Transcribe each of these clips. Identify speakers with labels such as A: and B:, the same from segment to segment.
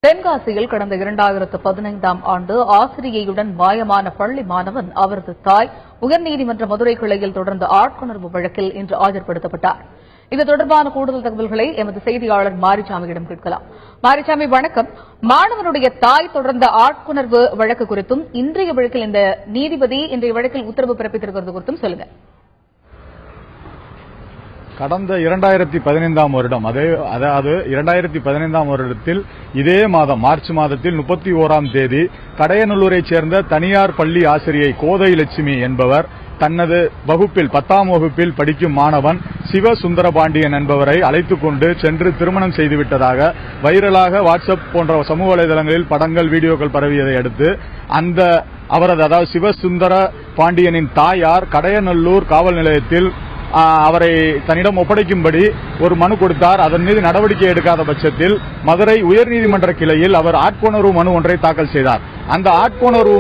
A: தென்காசியில் கடந்த 2015ஆம் ஆண்டு ஆசிரியையுடன் மாயமான பள்ளி மாணவன் அவரது தாய் உயர்நீதிமன்ற மதுரை கிளையில் தொடர்ந்த ஆட்கொணர்வு வழக்கில் இன்று ஆஜர்படுத்தப்பட்டார். இது தொடர்பான கூடுதல் தகவல்களை எமது செய்தியாளர் மாரிசாமியிடம் கேட்கலாம். மாரிசாமி, வணக்கம். மாணவனுடைய தாய் தொடர்ந்த ஆட்கொணர்வு வழக்கு குறித்தும் இன்றைய வழக்கில் இந்த நீதிபதி இன்றைய வழக்கில் உத்தரவு பிறப்பித்திருக்கிறது குறித்தும் சொல்லுங்க.
B: கடந்த 2015ஆம் வருடம் அதாவது 2015ஆம் வருடத்தில் இதே மாதம் மார்ச் மாதத்தில் 31ஆம் தேதி கடையநல்லூரைச் சேர்ந்த தனியார் பள்ளி ஆசிரியை கோதை லட்சுமி என்பவர் தனது வகுப்பில் 10ஆம் வகுப்பில் படிக்கும் மாணவன் சிவசுந்தரபாண்டியன் என்பவரை அழைத்துக் கொண்டு சென்று திருமணம் செய்துவிட்டதாக வைரலாக வாட்ஸ்அப் போன்ற சமூக வலைதளங்களில் படங்கள் வீடியோக்கள் பரவியதை அடுத்து அவரது அதாவது சிவசுந்தர பாண்டியனின் தாயார் கடையநல்லூர் காவல் நிலையத்தில் அவரை தன்னிடம் ஒப்படைக்கும்படி ஒரு மனு கொடுத்தார். அதன் மீது நடவடிக்கை எடுக்காத பட்சத்தில் மதுரை உயர்நீதிமன்ற கிளையில் அவர் ஆட்கொணர்வு மனு ஒன்றை தாக்கல் செய்தார். அந்த ஆட்கொணர்வு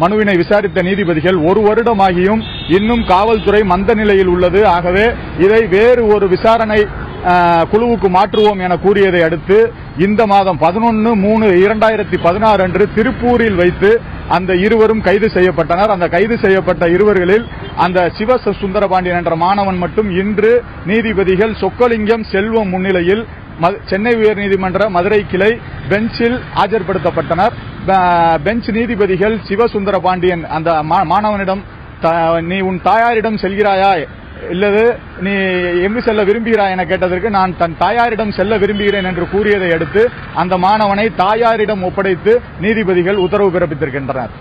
B: மனுவினை விசாரித்த நீதிபதிகள் 1 வருடமாகியும் இன்னும் காவல்துறை மந்த நிலையில் உள்ளது, ஆகவே இதை வேறு ஒரு விசாரணை குழுவுக்கு மாற்றுவோம் என கூறியதை அடுத்து இந்த மாதம் 11/3/2016 அன்று திருப்பூரில் வைத்து அந்த இருவரும் கைது செய்யப்பட்டனர். அந்த கைது செய்யப்பட்ட இருவர்களில் அந்த சிவசுந்தரபாண்டியன் என்ற மாணவன் மட்டும் இன்று நீதிபதிகள் சொக்கலிங்கம் செல்வம் முன்னிலையில் சென்னை உயர்நீதிமன்ற மதுரை கிளை பெஞ்சில் ஆஜர்படுத்தப்பட்டனர். பெஞ்ச் நீதிபதிகள் சிவசுந்தரபாண்டியன் அந்த மாணவனிடம் நீ உன் தாயாரிடம் செல்கிறாயா இல்லது நீ எங்கு செல்ல விரும்புகிறாய் என கேட்டதற்கு நான் தன் தாயாரிடம் செல்ல விரும்புகிறேன் என்று கூறியதை அடுத்து அந்த மாணவனை தாயாரிடம் ஒப்படைத்து நீதிபதிகள் உத்தரவு பிறப்பித்திருக்கின்றனர்.